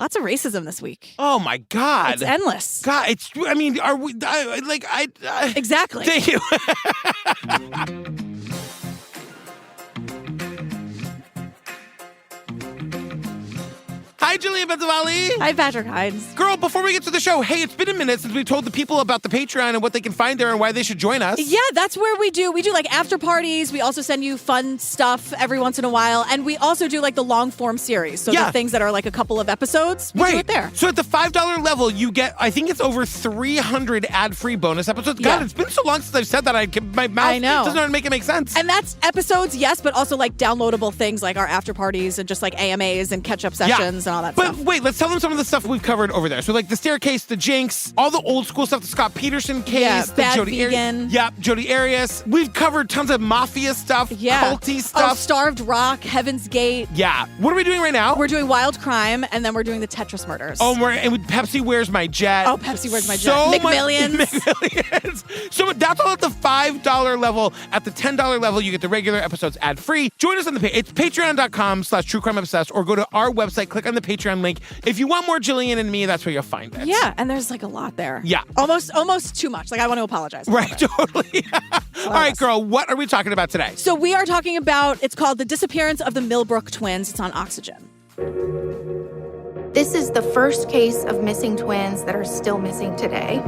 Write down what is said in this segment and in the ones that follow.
Lots of racism this week. Oh, my God. It's endless. God, are we, Exactly. Thank you. Hi, Julia Benzavali. Hi, Patrick Hines. Girl, before we get to the show, hey, it's been a minute since we told the people about the Patreon and what they can find there and why they should join us. Yeah, that's where we do like after parties. We also send you fun stuff every once in a while. And we also do like the long form series. So the things that are like a couple of episodes, we do it there. So at the $5 level, you get, I think it's over 300 ad-free bonus episodes. God, it's been so long since I've said that. My mouth doesn't know how to make it make sense. And that's episodes, yes, but also like downloadable things like our after parties and just like AMAs and catch-up sessions and all that stuff. But wait, let's tell them some of the stuff we've covered over there. So like the staircase, the Jinx, all the old school stuff, the Scott Peterson case, the Bad Jodi Vegan. Jodi Arias. We've covered tons of mafia stuff, culty stuff. Oh, Starved Rock, Heaven's Gate. Yeah. What are we doing right now? We're doing Wild Crime, and then we're doing the Tetris murders. Oh, and with Pepsi Where's My Jet. Oh, Pepsi Where's My Jet. McMillions. McMillions. So that's all at the $5 level. At the $10 level, you get the regular episodes ad-free. Join us on the page. It's patreon.com/truecrimeobsessed, or go to our website, click on the Patreon link. If you want more Jillian and me, that's where you'll find it. Yeah, and there's like a lot there. Yeah. Almost too much. Like, I want to apologize. Right, totally. All right, girl, what are we talking about today? So we are talking about, it's called The Disappearance of the Milbrook Twins. It's on Oxygen. This is the first case of missing twins that are still missing today.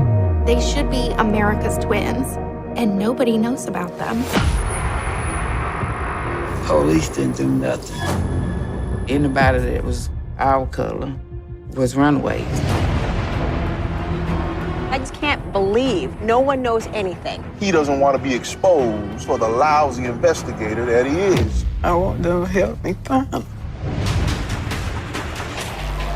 They should be America's twins, and nobody knows about them. Police didn't do nothing. Anybody that was our color was runaways. I just can't believe no one knows anything. He doesn't want to be exposed for the lousy investigator that he is. I want them to help me find them.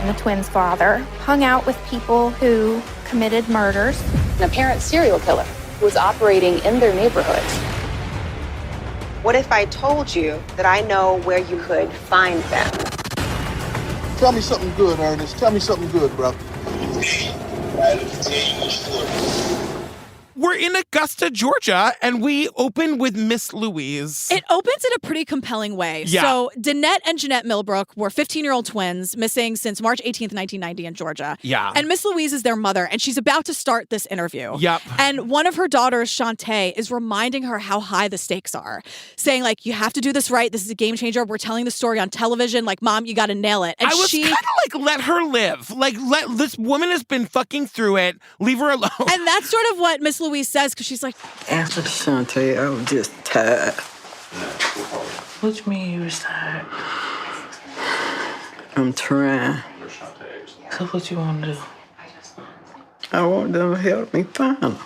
The twins' father hung out with people who committed murders. An apparent serial killer who was operating in their neighborhoods. What if I told you that I know where you could find them? Tell me something good, Ernest. Tell me something good, bro. We're in Augusta, Georgia, and we open with Miss Louise. It opens in a pretty compelling way. Yeah. So Danette and Jeanette Milbrook were 15-year-old twins missing since March 18th, 1990 in Georgia. Yeah. And Miss Louise is their mother, and she's about to start this interview. Yep. And one of her daughters, Shantae, is reminding her how high the stakes are, saying, like, you have to do this right. This is a game changer. We're telling the story on television. Like, Mom, you got to nail it. And I was kind of like, let her live. Like, this woman has been fucking through it. Leave her alone. And that's sort of what Miss Louise says, because she's like, After Shantae, I was just tired. What you mean you was tired? I'm trying. So what you want to do? I want them to help me find them.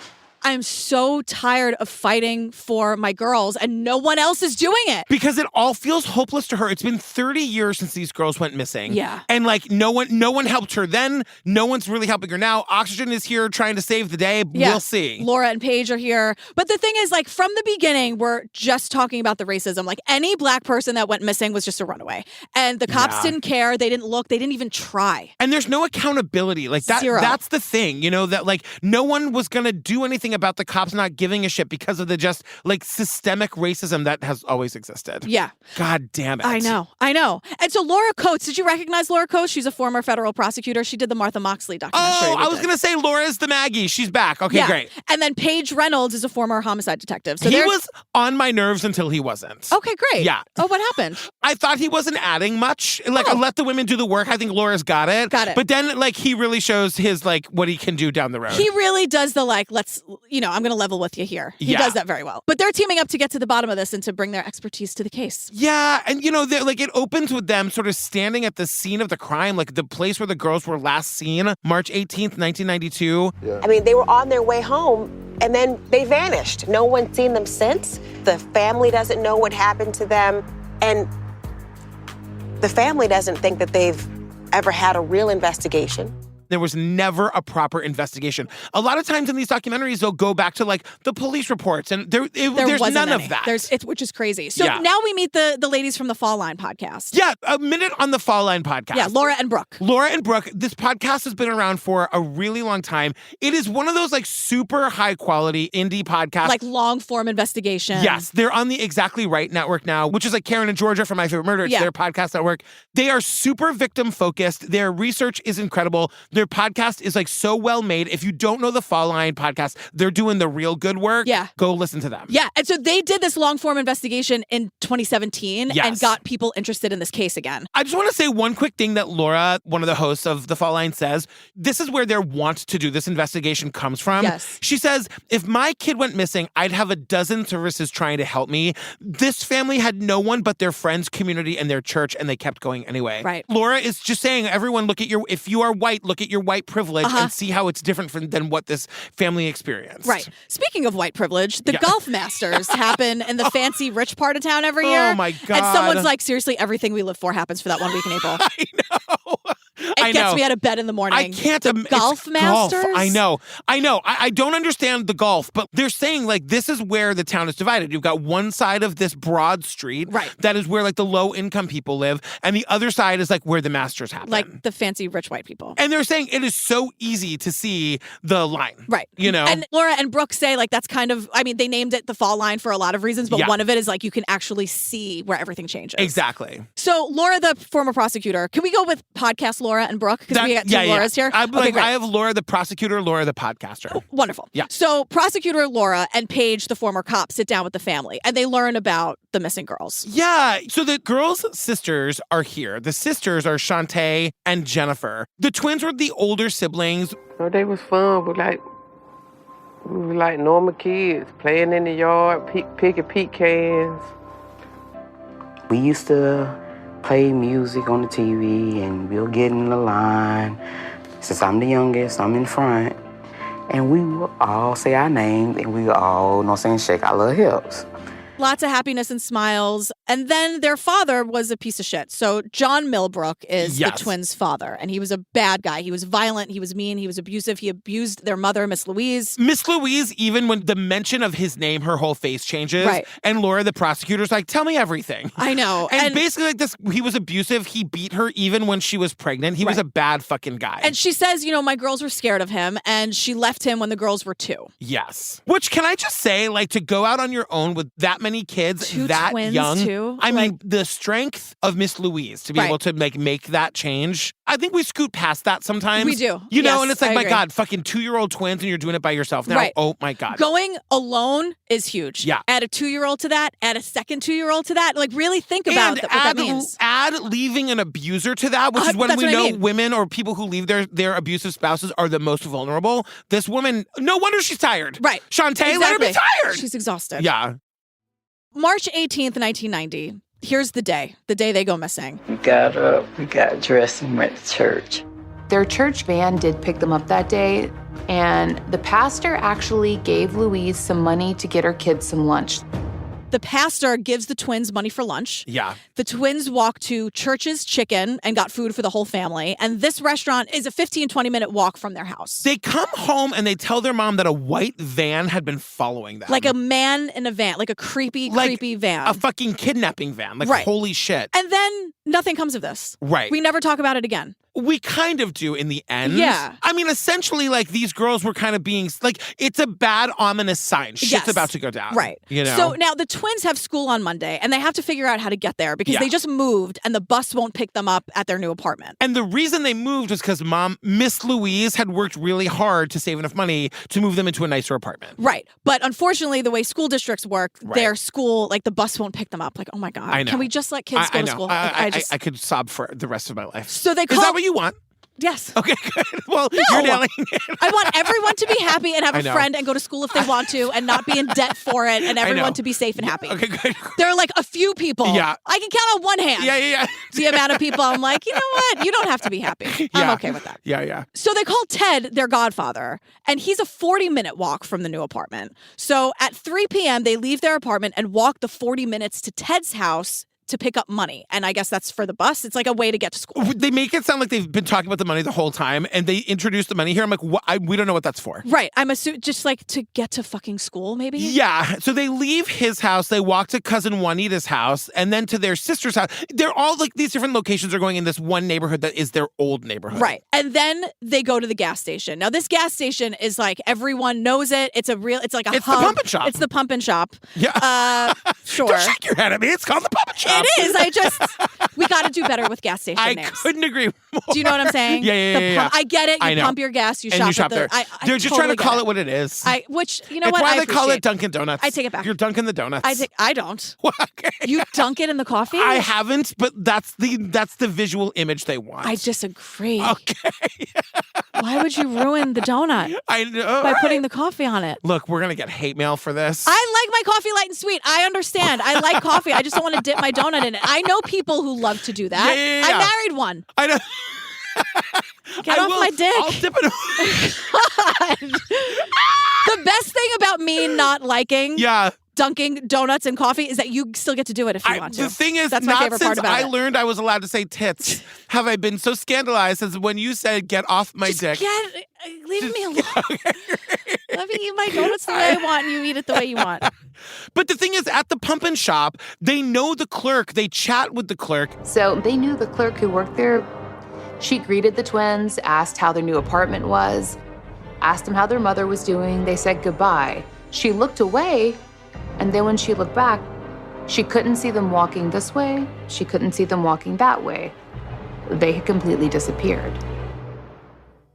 I'm so tired of fighting for my girls, and no one else is doing it. Because it all feels hopeless to her. It's been 30 years since these girls went missing. Yeah. And like no one helped her then. No one's really helping her now. Oxygen is here trying to save the day. Yeah. We'll see. Laura and Paige are here. But the thing is, like, from the beginning, we're just talking about the racism. Like, any black person that went missing was just a runaway. And the cops didn't care. They didn't look. They didn't even try. And there's no accountability. Like that. Zero. That's the thing, you know, that like no one was going to do anything about the cops not giving a shit because of the just like systemic racism that has always existed. Yeah. God damn it. I know. And so Laura Coates, did you recognize Laura Coates? She's a former federal prosecutor. She did the Martha Moxley documentary. Oh, I was going to say Laura's the Maggie. She's back. Okay, great. And then Paige Reynolds is a former homicide detective. So he was on my nerves until he wasn't. Okay, great. Yeah. Oh, what happened? I thought he wasn't adding much. Like, let the women do the work. I think Laura's got it. But then, like, he really shows his, like, what he can do down the road. He really does the, like, let's, I'm going to level with you here. He does that very well. But they're teaming up to get to the bottom of this and to bring their expertise to the case. Yeah. And, like, it opens with them sort of standing at the scene of the crime, like the place where the girls were last seen, March 18th, 1992. Yeah. I mean, they were on their way home, and then they vanished. No one's seen them since. The family doesn't know what happened to them. And the family doesn't think that they've ever had a real investigation. There was never a proper investigation. A lot of times in these documentaries, they'll go back to like the police reports, and there's none of that. Which is crazy. So now we meet the ladies from the Fall Line podcast. Yeah, a minute on the Fall Line podcast. Yeah, Laura and Brooke. Laura and Brooke, this podcast has been around for a really long time. It is one of those like super high quality indie podcasts. Like long form investigation. Yes, they're on the Exactly Right network now, which is like Karen and Georgia from My Favorite Murder. It's their podcast network. They are super victim focused. Their research is incredible. Their podcast is like so well made. If you don't know the Fall Line podcast, they're doing the real good work. Yeah. Go listen to them. Yeah. And so they did this long form investigation in 2017 and got people interested in this case again. I just want to say one quick thing that Laura, one of the hosts of the Fall Line, says. This is where their want to do this investigation comes from. Yes. She says, if my kid went missing, I'd have a dozen services trying to help me. This family had no one but their friends, community, and their church, and they kept going anyway. Right. Laura is just saying, everyone, if you are white, look at your white privilege and see how it's different than what this family experienced. Right. Speaking of white privilege, the Golf Masters happen in the fancy rich part of town every year. Oh my God. And someone's like, seriously, everything we live for happens for that 1 week in April. I know. It gets me out of bed in the morning. I can't. Golf Masters? Golf. I know. I don't understand the golf, but they're saying like this is where the town is divided. You've got one side of this broad street. Right. That is where like the low income people live. And the other side is like where the Masters happen. Like the fancy rich white people. And they're saying it is so easy to see the line. Right. You know? And Laura and Brooke say like that's kind of, I mean, they named it the Fall Line for a lot of reasons, but one of it is like you can actually see where everything changes. Exactly. So Laura, the former prosecutor, can we go with podcast Laura and Brooke? Because we got two Lauras here. I have Laura the prosecutor, Laura the podcaster. Oh, wonderful. Yeah. So prosecutor Laura and Paige, the former cop, sit down with the family and they learn about the missing girls. Yeah. So the girls' sisters are here. The sisters are Shantae and Jennifer. The twins were the older siblings. So they was fun, but we were like normal kids, playing in the yard, picking pecans. We used to play music on the TV, and we'll get in the line. Since I'm the youngest, I'm in front. And we will all say our name, and we will all, shake our little hips. Lots of happiness and smiles. And then their father was a piece of shit. So John Milbrook is the twins' father. And he was a bad guy. He was violent. He was mean. He was abusive. He abused their mother, Miss Louise. Miss Louise, even when the mention of his name, her whole face changes. Right. And Laura, the prosecutor's like, tell me everything. I know. And basically like this, he was abusive. He beat her even when she was pregnant. He was a bad fucking guy. And she says, my girls were scared of him. And she left him when the girls were 2. Yes. Which, can I just say, like, to go out on your own with that many kids, 2 that twins young. Too? I mean, the strength of Miss Louise to be able to make that change. I think we scoot past that sometimes. We do. And it's like, my God, fucking 2-year-old twins and you're doing it by yourself now. Right. Oh my God. Going alone is huge. Yeah. Add a 2-year-old to that, add a second 2-year-old to that. Like, really think about what that means. Add leaving an abuser to that, which is when we know women or people who leave their abusive spouses are the most vulnerable. This woman, no wonder she's tired. Right. Shantae, let her be tired. She's exhausted. Yeah. March 18th, 1990. Here's the day they go missing. We got up, we got dressed, and went to church. Their church van did pick them up that day, and the pastor actually gave Louise some money to get her kids some lunch. The pastor gives the twins money for lunch. Yeah. The twins walk to Church's Chicken and got food for the whole family. And this restaurant is a 15, 20-minute walk from their house. They come home and they tell their mom that a white van had been following them. Like a man in a van, like a creepy van. A fucking kidnapping van. Like, holy shit. And then nothing comes of this. Right. We never talk about it again. We kind of do in the end. Yeah. I mean, essentially, like, these girls were kind of being, like, it's a bad, ominous sign. Shit's about to go down. Right. So now the twins have school on Monday, and they have to figure out how to get there because they just moved, and the bus won't pick them up at their new apartment. And the reason they moved was because Miss Louise, had worked really hard to save enough money to move them into a nicer apartment. Right. But unfortunately, the way school districts work, their school, like, the bus won't pick them up. Like, oh my God. I know. Can we just let kids go to school? I could sob for the rest of my life. So they call... Is that what you want? Yes. Okay, good. Well, you're nailing it. I want everyone to be happy and have a friend and go to school if they want to and not be in debt for it and everyone to be safe and happy. Okay, good. There are like a few people. Yeah. I can count on one hand. Yeah. The amount of people I'm like, you know what? You don't have to be happy. I'm okay with that. Yeah. So they call Ted their godfather, and he's a 40-minute walk from the new apartment. So at 3 p.m., they leave their apartment and walk the 40 minutes to Ted's house to pick up money. And I guess that's for the bus. It's like a way to get to school. They make it sound like they've been talking about the money the whole time, and they introduce the money here. I'm like, we don't know what that's for. Right. I'm assuming just like to get to fucking school, maybe? Yeah. So they leave his house. They walk to cousin Juanita's house and then to their sister's house. They're all like these different locations are going in this one neighborhood that is their old neighborhood. Right. And then they go to the gas station. Now, this gas station is like everyone knows it. It's like a It's hub. the pump and shop. It's the pump and shop. Yeah. Sure. Don't shake your head at me. It's called the pump and shop. It is. We got to do better with gas station names. I couldn't agree more. Do you know what I'm saying? Yeah. I get it. You I know. pump your gas. You and shop there. They're just trying to call it what it is. Which, you know it's what? why they call it Dunkin' Donuts. I take it back. You're Dunkin' the Donuts. I don't. Okay. You dunk it in the coffee? I haven't, but that's the visual image they want. I disagree. Okay. Why would you ruin the donut? I know. By putting the coffee on it. Look, we're going to get hate mail for this. I like my coffee light and sweet. I understand. I like coffee. I just don't want to dip my donut in it. I know people who love to do that. Yeah. I married one. I know. Get off my dick. I'll dip it. The best thing about me not liking dunking donuts and coffee is that you still get to do it if you want to. The thing is, that's my not favorite since part about I learned I was allowed to say tits have I been so scandalized as when you said get off my dick. Leave me alone. Let me eat my donuts the way I want and you eat it the way you want. But the thing is, at the pump and shop, they know the clerk. They chat with the clerk. So they knew the clerk who worked there. She greeted the twins, asked how their new apartment was, asked them how their mother was doing. They said goodbye. She looked away, and then when she looked back, she couldn't see them walking this way. She couldn't see them walking that way. They had completely disappeared.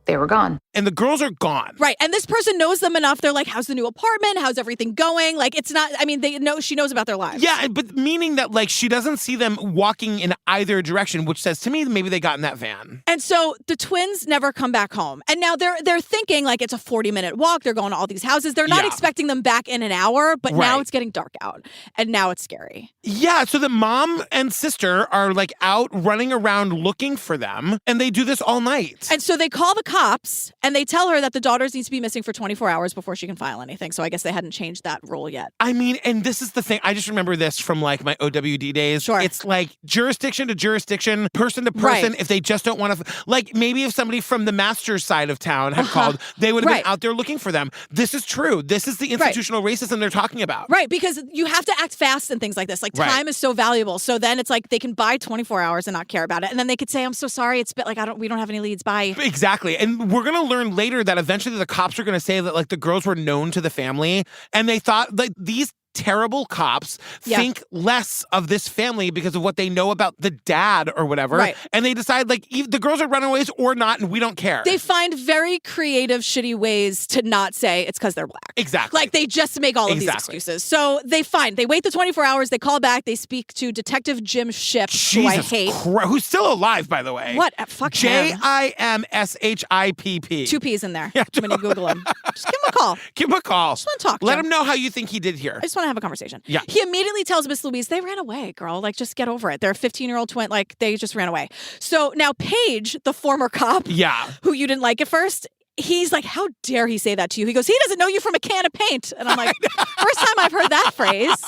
They were gone. And the girls are gone. Right. And this person knows them enough. They're like, how's the new apartment? How's everything going? Like, it's not, I mean, she knows about their lives. Yeah, but meaning that, like, she doesn't see them walking in either direction, which says to me maybe they got in that van. And so the twins never come back home. And now they're thinking, like, it's a 40-minute walk. They're going to all these houses. They're not expecting them back in an hour, but now it's getting dark out. And now it's scary. Yeah, so the mom and sister are, like, out running around looking for them, and they do this all night. And so they call the cops, and they tell her that the daughters need to be missing for 24 hours before she can file anything. So I guess they hadn't changed that rule yet. I mean, and this is the thing. I just remember this from like my OWD days. Sure. It's like jurisdiction to jurisdiction, person to person. If they just don't want to, like maybe if somebody from the master's side of town had called, they would have been out there looking for them. This is true. This is the institutional racism they're talking about. Right. Because you have to act fast and things like this. Like time is so valuable. So then it's like they can buy 24 hours and not care about it. And then they could say, I'm so sorry. It's like, we don't have any leads. Bye. Exactly. And we're going to learn later that eventually the cops are going to say that like the girls were known to the family and they thought like these terrible cops think less of this family because of what they know about the dad or whatever. Right. And they decide like the girls are runaways or not and we don't care. They find very creative, shitty ways to not say it's because they're black. Exactly. Like they just make all of these excuses. So they wait the 24 hours, they call back, they speak to Detective Jim Shipp, who I hate. Who's still alive, by the way. What? Fuck him. JIMSHIPP. 2 P's in there when you Google him. Just give him a call. Give him a call. Just want to talk to Let him know how you think he did here. I just want to have a conversation. Yeah. He immediately tells Miss Louise, they ran away, girl. Like, just get over it. They're a 15-year-old twin. Like, they just ran away. So now Paige, the former cop, who you didn't like at first, he's like, how dare he say that to you? He goes, he doesn't know you from a can of paint. And I'm like, first time I've heard that phrase.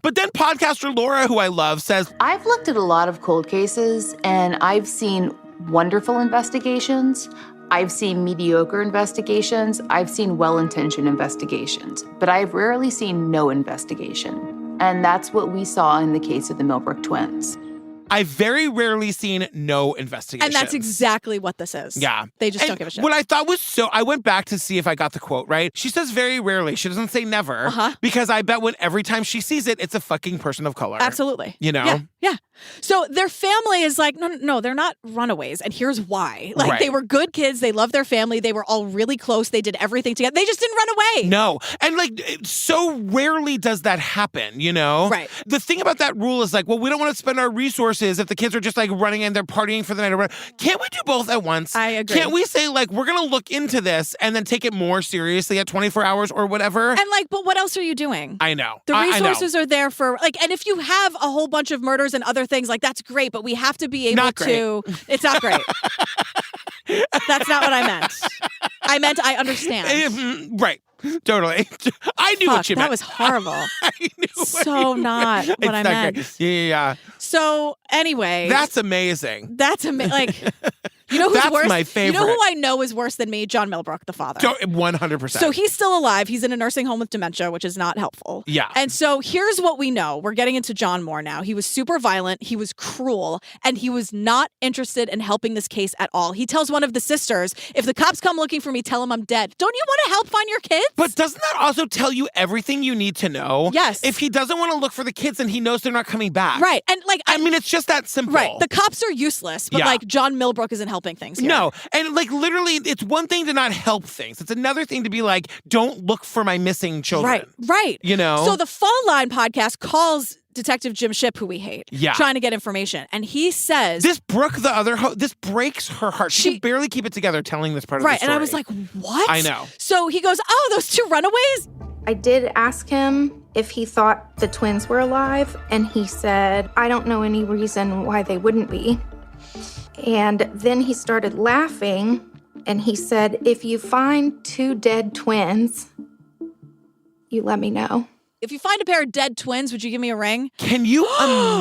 But then podcaster Laura, who I love, says, I've looked at a lot of cold cases and I've seen wonderful investigations. I've seen mediocre investigations. I've seen well-intentioned investigations, but I've rarely seen no investigation. And that's what we saw in the case of the Milbrook twins. I've very rarely seen no investigation. And that's exactly what this is. Yeah. They just don't give a shit. What I thought was I went back to see if I got the quote right. She says very rarely. She doesn't say never. Because I bet every time she sees it, it's a fucking person of color. Absolutely. You know? Yeah. So their family is like, no, they're not runaways. And here's why. Like, they were good kids. They loved their family. They were all really close. They did everything together. They just didn't run away. No. And like, so rarely does that happen, you know? Right. The thing about that rule is like, well, we don't want to spend our resources if the kids are just like running and they're partying for the night or whatever. Can't we do both at once? I agree. Can't we say like, we're going to look into this and then take it more seriously at 24 hours or whatever? And like, but what else are you doing? I know. The resources are there for like, and if you have a whole bunch of murders and other things, like that's great, but we have to be able to. It's not great. That's not what I meant. I meant I understand. Right. Totally. I knew what you meant. That was horrible. I knew so not what I meant. Yeah. So anyway. That's amazing. That's amazing. Like, you know who's That's worse? my favorite. You know who I know is worse than me? John Milbrook, the father. 100%. So he's still alive. He's in a nursing home with dementia, which is not helpful. Yeah. And so here's what we know. We're getting into John more now. He was super violent. He was cruel. And he was not interested in helping this case at all. He tells one of the sisters, if the cops come looking for me, tell them I'm dead. Don't you want to help find your kids? But doesn't that also tell you everything you need to know? Yes. If he doesn't want to look for the kids, then he knows they're not coming back. Right. And like, I mean, it's just that simple. Right. The cops are useless, but like John Milbrook isn't helping things here. No. And like literally, it's one thing to not help things. It's another thing to be like, don't look for my missing children. Right. You know? So the Fall Line podcast calls Detective Jim Shipp, who we hate, trying to get information. And he says... This this breaks her heart. She can barely keep it together telling this part of the story. And I was like, what? I know. So he goes, oh, those two runaways? I did ask him if he thought the twins were alive, and he said, I don't know any reason why they wouldn't be. And then he started laughing, and he said, if you find two dead twins, you let me know. If you find a pair of dead twins, would you give me a ring? Can you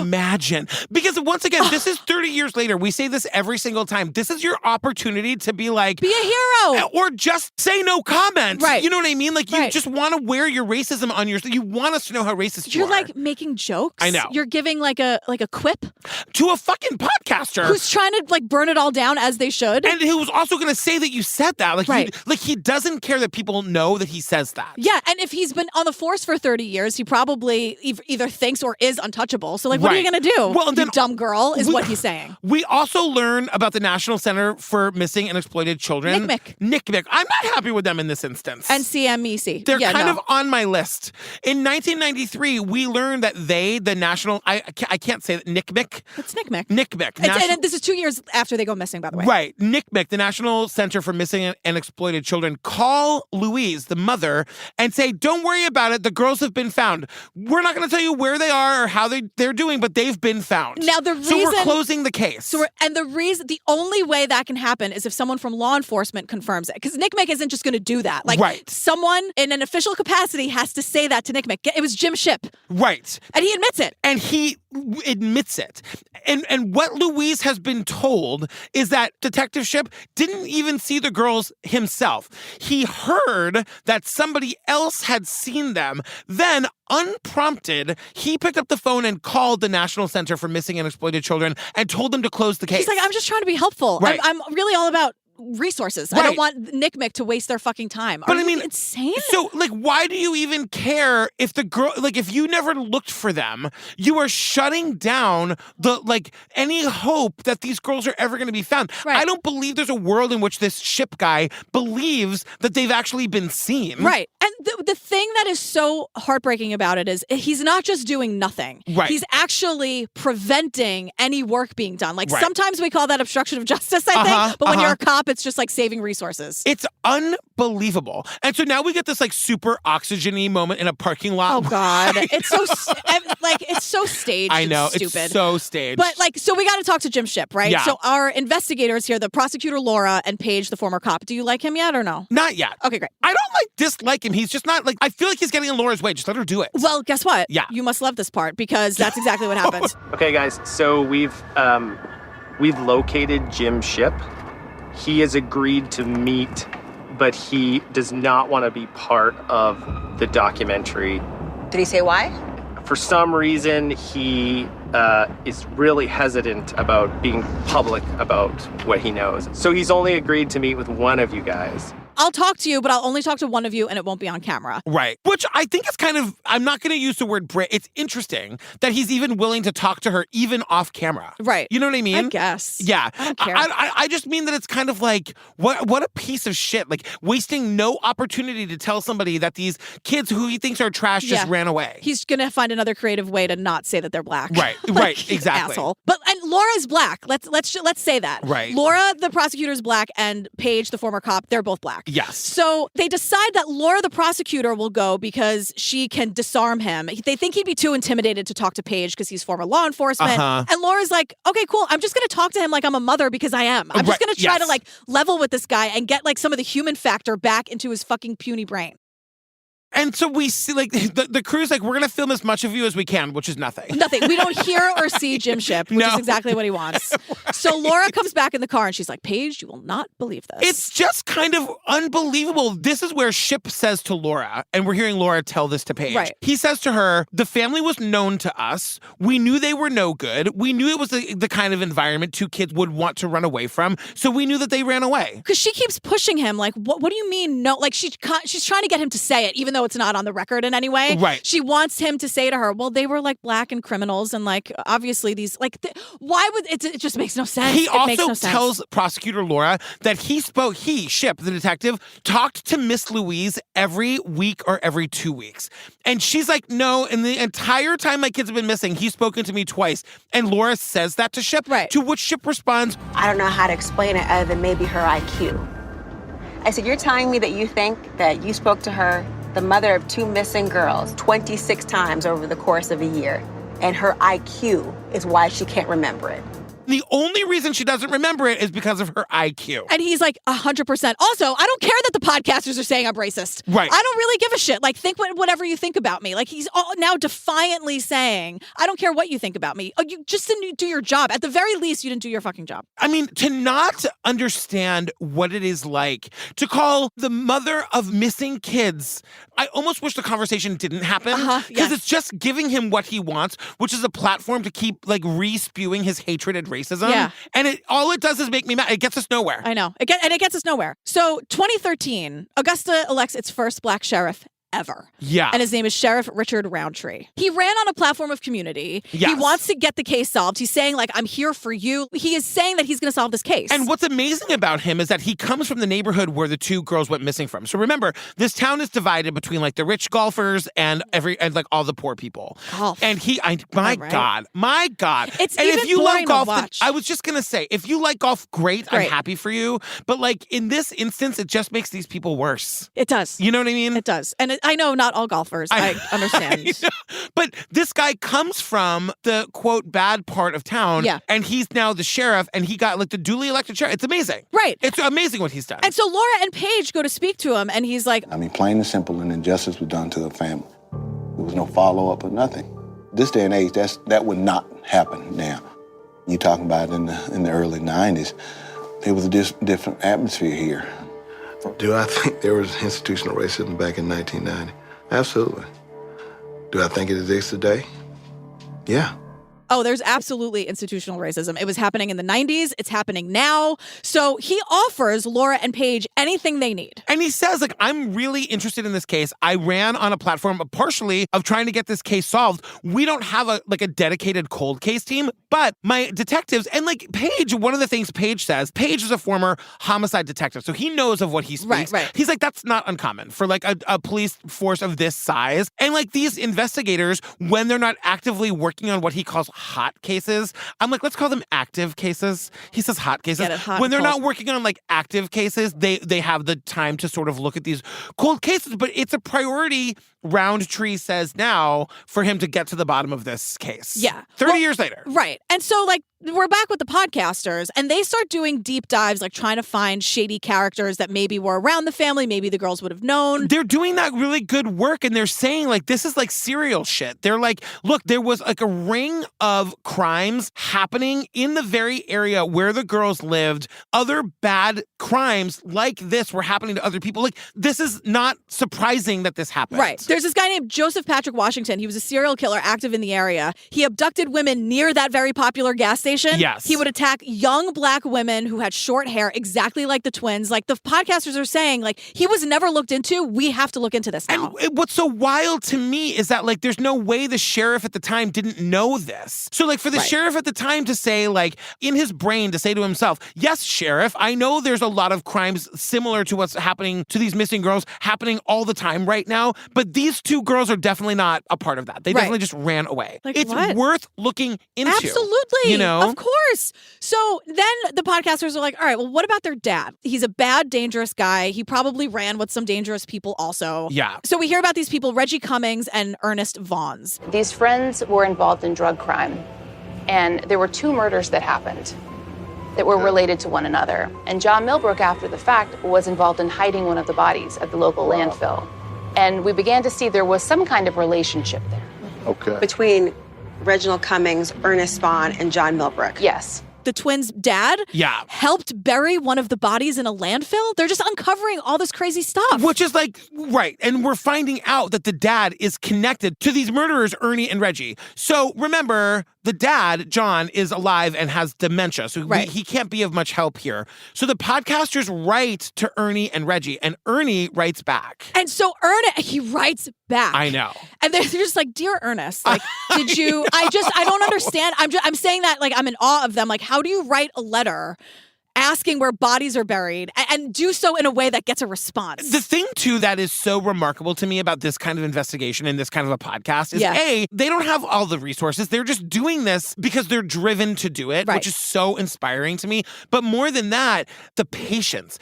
imagine? Because once again, this is 30 years later. We say this every single time. This is your opportunity to be like... Be a hero! Or just say no comment. Right. You know what I mean? Like, you just want to wear your racism on your... You want us to know how racist you are. You're like making jokes. I know. You're giving like a quip. To a fucking podcaster. Who's trying to like burn it all down as they should. And who's also going to say that you said that. Like, he doesn't care that people know that he says that. Yeah, and if he's been on the force for 30 years, he probably either thinks or is untouchable. So, like, what are you going to do? Well, you dumb girl, is what he's saying. We also learn about the National Center for Missing and Exploited Children. NCMEC. I'm not happy with them in this instance. NCMEC. They're kind of on my list. In 1993, we learned that the National... I can't say that. NCMEC. It's NCMEC. NCMEC. And this is 2 years after they go missing, by the way. Right. NCMEC, the National Center for Missing and Exploited Children, call Louise, the mother, and say, don't worry about it. The girls have been found. We're not going to tell you where they are or how they're doing, but they've been found. Now, the reason... So we're closing the case. The only way that can happen is if someone from law enforcement confirms it. Because NCMEC isn't just going to do that. Like, someone in an official capacity has to say that to NCMEC. It was Jim Shipp. Right. And he admits it. And he admits it. And what Louise has been told is that Detective Shipp didn't even see the girls himself. He heard that somebody else had seen them. Then, unprompted, he picked up the phone and called the National Center for Missing and Exploited Children and told them to close the case. He's like, I'm just trying to be helpful. Right. I'm really all about resources. I don't want NCMEC to waste their fucking time. Are you insane? So, like, why do you even care if the girl, like, if you never looked for them, you are shutting down any hope that these girls are ever going to be found. Right. I don't believe there's a world in which this Shipp guy believes that they've actually been seen. Right. And the thing that is so heartbreaking about it is he's not just doing nothing. Right. He's actually preventing any work being done. Like, sometimes we call that obstruction of justice, I think. But when you're a cop, it's just like saving resources. It's unbelievable. And so now we get this like super oxygen-y moment in a parking lot. Oh God. It's so it's so staged. I know. It's stupid. It's so staged. But like, so we got to talk to Jim Shipp, right? Yeah. So our investigators here, the prosecutor Laura and Paige, the former cop. Do you like him yet or no? Not yet. Okay, great. I don't dislike him. He's just not like, I feel like he's getting in Laura's way. Just let her do it. Well, guess what? Yeah. You must love this part because that's exactly what happens. Okay, guys. So we've located Jim Shipp. He has agreed to meet, but he does not want to be part of the documentary. Did he say why? For some reason, he is really hesitant about being public about what he knows. So he's only agreed to meet with one of you guys. I'll talk to you, but I'll only talk to one of you and it won't be on camera. Right. Which I think is kind of, I'm not going to use the word it's interesting that he's even willing to talk to her even off camera. Right. You know what I mean? I guess. Yeah. I don't care. I just mean that it's kind of like, what a piece of shit. Like wasting no opportunity to tell somebody that these kids who he thinks are trash just ran away. He's going to find another creative way to not say that they're black. Right. Right. Exactly. Asshole. And Laura's black. Let's say that. Right. Laura, the prosecutor, is black, and Paige, the former cop, they're both black. Yes. So they decide that Laura, the prosecutor, will go because she can disarm him. They think he'd be too intimidated to talk to Paige because he's former law enforcement. And Laura's like, okay, cool. I'm just going to talk to him like I'm a mother because I am. I'm just going to try to like level with this guy and get like some of the human factor back into his fucking puny brain. And so we see, like, the crew's like, we're going to film as much of you as we can, which is nothing. Nothing. We don't hear or see Jim Ship, which is exactly what he wants. Right. So Laura comes back in the car and she's like, Paige, you will not believe this. It's just kind of unbelievable. This is where Ship says to Laura, and we're hearing Laura tell this to Paige. Right. He says to her, the family was known to us. We knew they were no good. We knew it was the kind of environment two kids would want to run away from. So we knew that they ran away. Because she keeps pushing him, like, what do you mean no? Like, she's trying to get him to say it, even though it's not on the record in any way. Right. She wants him to say to her, well, they were like black and criminals, and like obviously these why would it just makes no sense. He also tells prosecutor Laura that Ship, the detective, talked to Miss Louise every week or every 2 weeks. And she's like, no, in the entire time my kids have been missing, he's spoken to me twice. And Laura says that to Ship, right. To which Ship responds, I don't know how to explain it other than maybe her IQ. I said, you're telling me that you think that you spoke to her, the mother of 2 missing girls, 26 times over the course of a year, and her IQ is why she can't remember it. The only reason she doesn't remember it is because of her IQ. And he's like, 100%. Also, I don't care that the podcasters are saying I'm racist. Right. I don't really give a shit. Like, think whatever you think about me. Like, he's now defiantly saying, I don't care what you think about me. Oh, you just didn't do your job. At the very least, you didn't do your fucking job. I mean, to not understand what it is like to call the mother of missing kids, I almost wish the conversation didn't happen. Because it's just giving him what he wants, which is a platform to keep, like, re-spewing his hatred and racism. Yeah. And all it does is make me mad. It gets us nowhere. I know. It gets us nowhere. So 2013, Augusta elects its first black sheriff ever. Yeah. And his name is Sheriff Richard Roundtree. He ran on a platform of community. Yes. He wants to get the case solved. He's saying, like, I'm here for you. He is saying that he's going to solve this case. And what's amazing about him is that he comes from the neighborhood where the 2 girls went missing from. So remember, this town is divided between, like, the rich golfers and like all the poor people. Golf. And my God. It's and even if you boring love golf, to watch. I was just going to say, if you like golf, great. I'm happy for you. But, like, in this instance, it just makes these people worse. It does. You know what I mean? It does. And I know not all golfers. I understand. But this guy comes from the, quote, bad part of town. Yeah. And he's now the sheriff, and he got, like, the duly elected sheriff. It's amazing. Right. It's amazing what he's done. And so Laura and Paige go to speak to him, and he's like, I mean, plain and simple, an injustice was done to the family. There was no follow-up or nothing. This day and age, that would not happen now. You're talking about in the early 90s, there was a different atmosphere here. Do I think there was institutional racism back in 1990? Absolutely. Do I think it exists today? Yeah. Oh, there's absolutely institutional racism. It was happening in the 90s. It's happening now. So he offers Laura and Paige anything they need. And he says, like, I'm really interested in this case. I ran on a platform partially of trying to get this case solved. We don't have a dedicated cold case team, but my detectives, and like Paige, one of the things Paige says, Paige is a former homicide detective, so he knows of what he speaks. Right. He's like, that's not uncommon for like a police force of this size. And like these investigators, when they're not actively working on what he calls hot cases, I'm like, let's call them active cases. He says hot cases. When they're not working on like active cases, they have the time to sort of look at these cold cases, but it's a priority, Roundtree says now, for him to get to the bottom of this case. Yeah. 30 years later. Right. And so like we're back with the podcasters, and they start doing deep dives, like trying to find shady characters that maybe were around the family, maybe the girls would have known. They're doing that really good work, and they're saying, like, this is like serial shit. They're like, look, there was like a ring of crimes happening in the very area where the girls lived. Other bad crimes like this were happening to other people. Like, this is not surprising that this happened. Right. There's this guy named Joseph Patrick Washington. He was a serial killer active in the area. He abducted women near that very popular gas station. Yes. He would attack young black women who had short hair, exactly like the twins. Like the podcasters are saying, like, he was never looked into. We have to look into this now. And what's so wild to me is that, like, there's no way the sheriff at the time didn't know this. So, like, for the sheriff at the time to say, like, in his brain to say to himself, yes, sheriff, I know there's a lot of crimes similar to what's happening to these missing girls happening all the time right now, but these two girls are definitely not a part of that. They definitely just ran away. Like, it's what? worth looking into. Absolutely. You know? Of course. So then the podcasters are like, all right, well, what about their dad? He's a bad, dangerous guy. He probably ran with some dangerous people also. Yeah. So we hear about these people, Reggie Cummings and Ernest Vaughns. These friends were involved in drug crime, and there were 2 murders that happened that were related to one another. And John Milbrook, after the fact, was involved in hiding one of the bodies at the local landfill. And we began to see there was some kind of relationship there. Okay. Between Reginald Cummings, Ernest Vaughn, and John Milbrook. Yes. The twins' dad helped bury one of the bodies in a landfill. They're just uncovering all this crazy stuff. Which is like, right. And we're finding out that the dad is connected to these murderers, Ernie and Reggie. So remember, the dad, John, is alive and has dementia. So he can't be of much help here. So the podcasters write to Ernie and Reggie, and Ernie writes back. And so he writes back. I know. And they're just like, dear Ernest, like, did you, I don't understand. I'm saying that like I'm in awe of them. Like, how do you write a letter asking where bodies are buried and do so in a way that gets a response? The thing, too, that is so remarkable to me about this kind of investigation and this kind of a podcast is, A, they don't have all the resources. They're just doing this because they're driven to do it, which is so inspiring to me. But more than that, the patience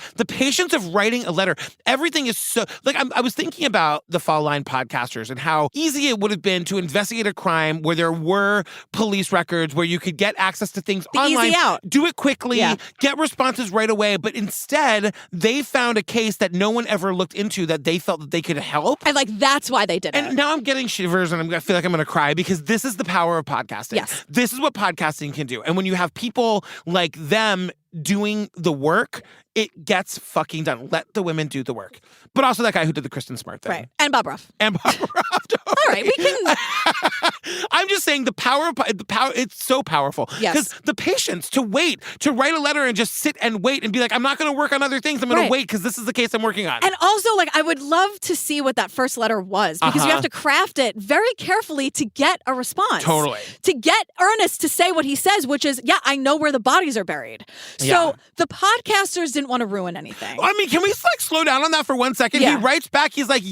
of writing a letter. Everything is so, like, I was thinking about the Fall Line podcasters and how easy it would have been to investigate a crime where there were police records, where you could get access to things online. Easy out. Do it quickly, get responses right away, but instead they found a case that no one ever looked into that they felt that they could help. And like, that's why they did it. And now I'm getting shivers and I feel like I'm going to cry because this is the power of podcasting. Yes. This is what podcasting can do. And when you have people like them doing the work, it gets fucking done. Let the women do the work. But also that guy who did the Kristen Smart thing. Right. And Bob Ruff. Totally. All right, we can. I'm just saying the power, it's so powerful. Yes. Because the patience to wait, to write a letter and just sit and wait and be like, I'm not going to work on other things. I'm going to wait because this is the case I'm working on. And also, like, I would love to see what that first letter was because you have to craft it very carefully to get a response. Totally. To get Ernest to say what he says, which is, I know where the bodies are buried. So the podcasters didn't want to ruin anything. I mean, can we like slow down on that for 1 second? He writes back, he's like,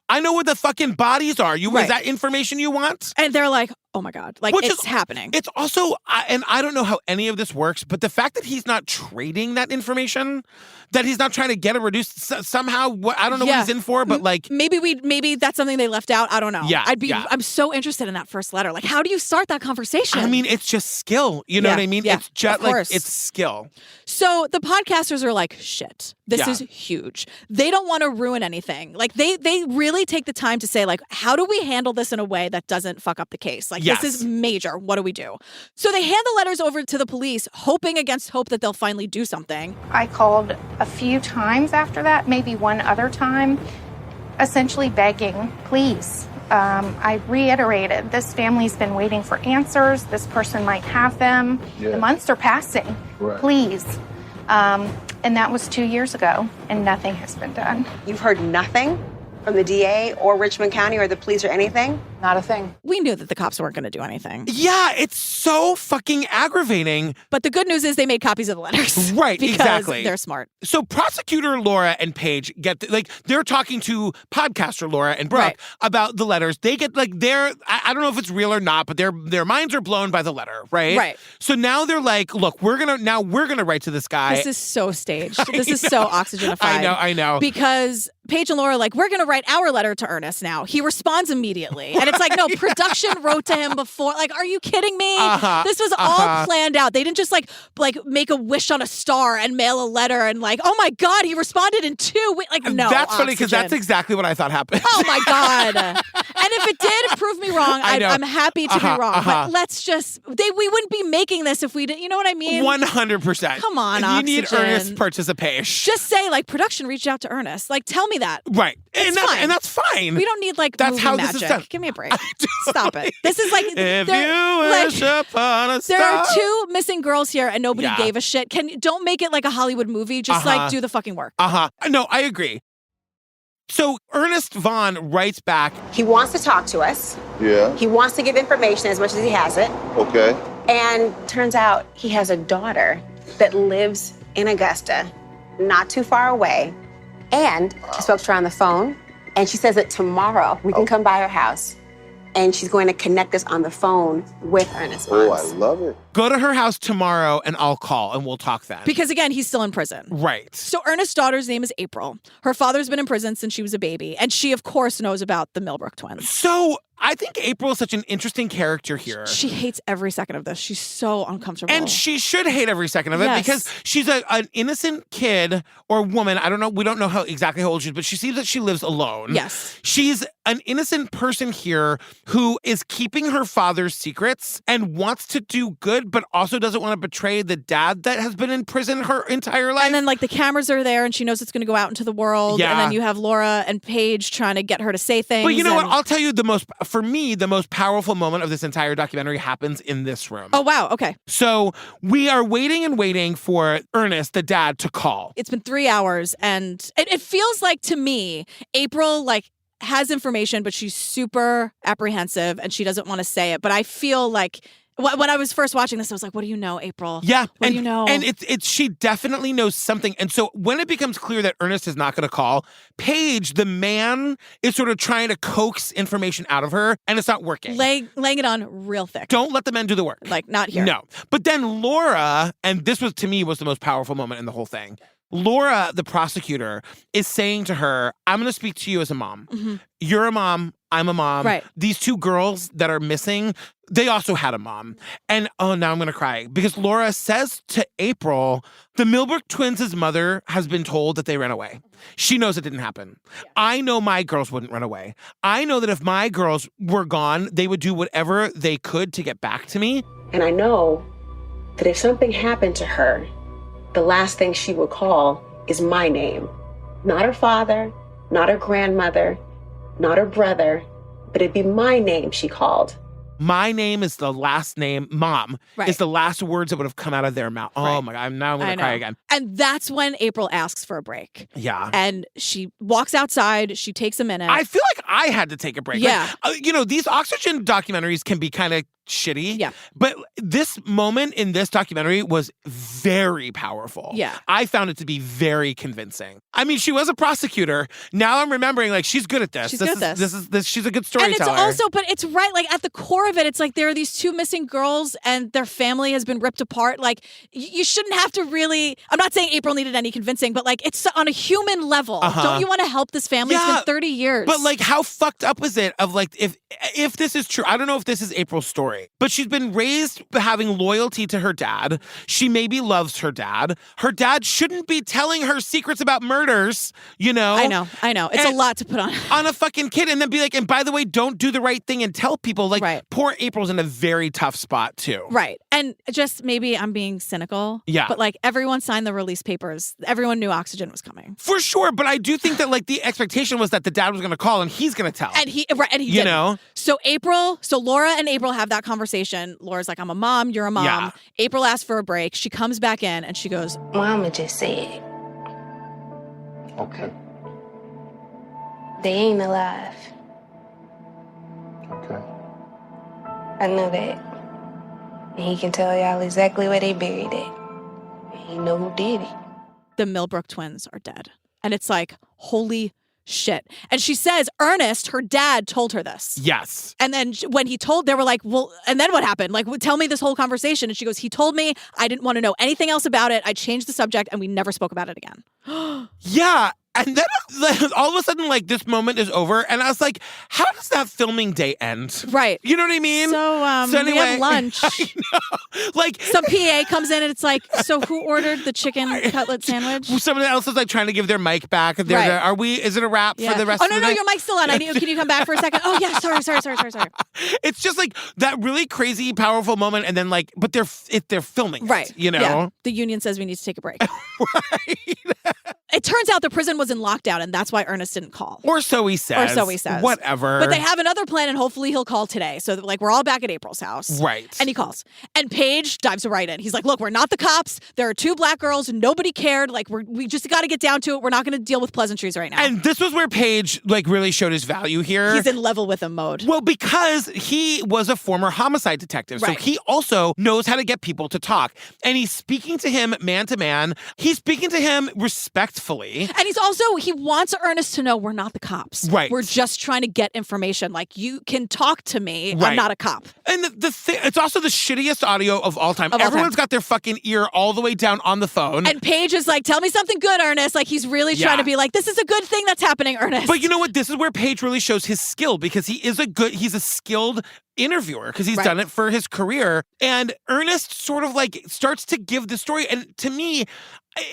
I know where the fucking bodies are. Is that information you want? And they're like, oh my God, like it's happening. It's also, and I don't know how any of this works, but the fact that he's not trading that information, that he's not trying to get it reduced somehow, I don't know what he's in for, but like. Maybe that's something they left out. I don't know. Yeah. I'm so interested in that first letter. Like, how do you start that conversation? I mean, it's just skill. You know what I mean? Yeah, it's just like, it's skill. So the podcasters are like, shit, this is huge. They don't want to ruin anything. Like they really take the time to say like, how do we handle this in a way that doesn't fuck up the case? Like this is major. What do we do? So they hand the letters over to the police, hoping against hope that they'll finally do something. I called a few times after that, maybe one other time, essentially begging, please. I reiterated, this family's been waiting for answers. This person might have them. The months are passing. Please. And that was 2 years ago, and nothing has been done. You've heard nothing from the DA or Richmond County or the police or anything? Not a thing. We knew that the cops weren't going to do anything. Yeah, it's so fucking aggravating. But the good news is they made copies of the letters. Right, because exactly. They're smart. So prosecutor Laura and Paige they're talking to podcaster Laura and Brooke about the letters. They get like I don't know if it's real or not, but their minds are blown by the letter, right? Right. So now they're like, look, we're gonna write to this guy. This is so staged. This is so oxygenified. I know. Because Paige and Laura are like, we're going to write our letter to Ernest now. He responds immediately. And it's like, no, production wrote to him before. Like, are you kidding me? This was all planned out. They didn't just like make a wish on a star and mail a letter and like, oh my God, he responded in 2 weeks. Like, no. That's funny because that's exactly what I thought happened. Oh my God. And if it did, prove me wrong. I'm happy to be wrong. But let's just, we wouldn't be making this if we didn't, you know what I mean? 100%. Come on, You need Oxygen. Ernest's participation. Just say like production reached out to Ernest. Like, tell me that. Right. It's fine. And that's fine. We don't need like that's movie how magic. This is done. Give me a break. Stop it. This is like if you wish upon a star. There are 2 missing girls here and nobody gave a shit. Don't make it like a Hollywood movie. Just like do the fucking work. No, I agree. So Ernest Vaughn writes back. He wants to talk to us. Yeah. He wants to give information as much as he has it. Okay. And turns out he has a daughter that lives in Augusta, not too far away. And I spoke to her on the phone, and she says that tomorrow we can come by her house, and she's going to connect us on the phone with Ernest Vaughn. Oh, I love it. Go to her house tomorrow, and I'll call, and we'll talk then. Because again, he's still in prison. Right. So Ernest's daughter's name is April. Her father's been in prison since she was a baby, and she, of course, knows about the Milbrook twins. So I think April is such an interesting character here. She hates every second of this. She's so uncomfortable. And she should hate every second of it because she's an innocent kid or woman. I don't know. We don't know exactly how old she is, but she seems that she lives alone. Yes. She's an innocent person here who is keeping her father's secrets and wants to do good, but also doesn't want to betray the dad that has been in prison her entire life. And then like the cameras are there and she knows it's going to go out into the world. Yeah. And then you have Laura and Paige trying to get her to say things. But you know what? I'll tell you for me, the most powerful moment of this entire documentary happens in this room. Oh, wow. Okay. So we are waiting and waiting for Ernest, the dad, to call. It's been 3 hours and it feels like to me, April has information, but she's super apprehensive and she doesn't want to say it. But I feel like when I was first watching this, I was like, what do you know, April? Yeah. What do you know? And she definitely knows something. And so when it becomes clear that Ernest is not going to call, Paige, the man, is sort of trying to coax information out of her, and it's not working. Laying it on real thick. Don't let the men do the work. Like, not here. No. But then Laura, and this was, to me, was the most powerful moment in the whole thing. Laura, the prosecutor, is saying to her, I'm going to speak to you as a mom. Mm-hmm. You're a mom. I'm a mom. Right. These two girls that are missing, they also had a mom. And now I'm going to cry because Laura says to April, the Milbrook twins' mother has been told that they ran away. She knows it didn't happen. Yeah. I know my girls wouldn't run away. I know that if my girls were gone, they would do whatever they could to get back to me. And I know that if something happened to her, the last thing she would call is my name. Not her father, not her grandmother, not her brother, but it'd be my name she called. My name is the last name, Mom, is the last words that would have come out of their mouth. Right. Oh my God, now I'm going to cry again. And that's when April asks for a break. Yeah. And she walks outside, she takes a minute. I feel like I had to take a break. Yeah. Like, these Oxygen documentaries can be kind of shitty. Yeah. But this moment in this documentary was very powerful. Yeah. I found it to be very convincing. I mean, she was a prosecutor. Now I'm remembering, she's good at this. She's good at this. She's a good storyteller. And it's also, but it's right, at the core of it, it's like there are these two missing girls and their family has been ripped apart. You shouldn't have to really, I'm not saying April needed any convincing, but it's on a human level. Uh-huh. Don't you want to help this family? Yeah, it's been 30 years. But how fucked up is it of if this is true, I don't know if this is April's story, but she's been raised having loyalty to her dad. She maybe loves her dad. Her dad shouldn't be telling her secrets about murders, I know. It's a lot to put on a fucking kid and then be like, and by the way, don't do the right thing and tell people. Poor April's in a very tough spot too. Right. And just maybe I'm being cynical. Yeah. But everyone signed the release papers. Everyone knew Oxygen was coming. For sure. But I do think that the expectation was that the dad was going to call and he's going to tell. And he didn't. So Laura and April have that conversation. Laura's like, I'm a mom. You're a mom. Yeah. April asks for a break. She comes back in and she goes, Mama just said Okay. they ain't alive. Okay. I know that. And he can tell y'all exactly where they buried it. And he know who did it. the Milbrook twins are dead. And it's like, holy shit. And she says, Ernest, her dad, told her this. Yes. And then when he told, they were like, well, and then what happened? Like, tell me this whole conversation. And she goes, he told me I didn't want to know anything else about it. I changed the subject and we never spoke about it again. Yeah. And then all of a sudden, like, this moment is over. And I was like, how does that filming day end? Right. You know what I mean? So, anyway, we have lunch. I know. Like, some PA comes in and it's like, so who ordered the chicken cutlet sandwich? Someone else is like trying to give their mic back. And they're is it a wrap for the rest of the night? No, your mic's still on. Can you come back for a second? Oh, yeah, sorry. It's just like that really crazy, powerful moment. And then like, but they're filming it, right. You know? Yeah. The union says we need to take a break. Right. It turns out the prison was in lockdown, and that's why Ernest didn't call. Or so he says. Whatever. But they have another plan, and hopefully he'll call today. So, like, we're all back at April's house. Right. And he calls. And Paige dives right in. He's like, look, we're not the cops. There are 2 black girls. Nobody cared. Like, we just got to get down to it. We're not going to deal with pleasantries right now. And this was where Paige, like, really showed his value here. He's in level with him mode. Well, because he was a former homicide detective. Right. So he also knows how to get people to talk. And he's speaking to him man to man. He's speaking to him respectfully. Totally. And he wants Ernest to know we're not the cops. Right. We're just trying to get information. Like, you can talk to me. Right. I'm not a cop. And the thing, it's also the shittiest audio of all time. Everyone's got their fucking ear all the way down on the phone. And Paige is like, tell me something good, Ernest. Like, he's really trying to be like, this is a good thing that's happening, Ernest. But you know what? This is where Paige really shows his skill, because he's a skilled interviewer, because he's done it for his career. And Ernest sort of like starts to give the story. And to me,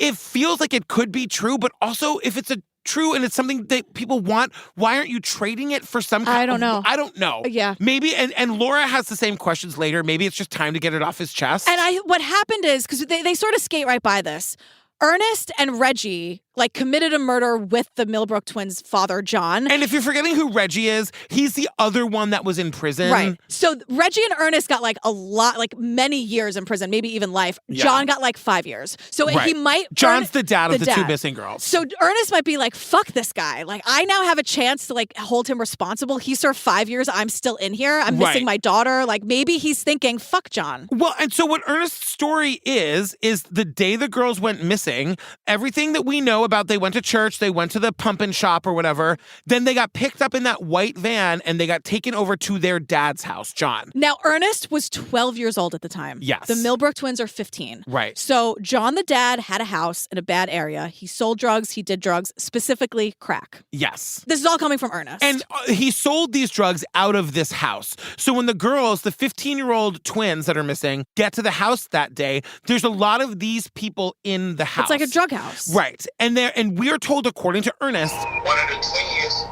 it feels like it could be true, but also if it's true and it's something that people want, why aren't you trading it for some kind I don't know. I don't know. Yeah. Maybe, and Laura has the same questions later. Maybe it's just time to get it off his chest. And what happened is, because they sort of skate right by this, Ernest and Reggie like committed a murder with the Milbrook twins' father, John. And if you're forgetting who Reggie is, he's the other one that was in prison. Right. So Reggie and Ernest got like a lot, like many years in prison, maybe even life. Yeah. John got like 5 years. So he might... John's the dad of the two missing girls. So Ernest might be like, fuck this guy. Like, I now have a chance to like hold him responsible. He served 5 years. I'm still in here. I'm missing my daughter. Like, maybe he's thinking, fuck John. Well, and so what Ernest's story is the day the girls went missing, everything that we know about, they went to church, they went to the pumpkin shop or whatever, then they got picked up in that white van and they got taken over to their dad's house, John. Now, Ernest was 12 years old at the time. Yes. The Milbrook twins are 15. Right. So John, the dad, had a house in a bad area. He sold drugs. He did drugs, specifically crack. Yes. This is all coming from Ernest. And he sold these drugs out of this house. So when the girls, the 15-year-old twins that are missing, get to the house that day, there's a lot of these people in the house. It's like a drug house. Right. And we are told, according to Ernest, one of the twins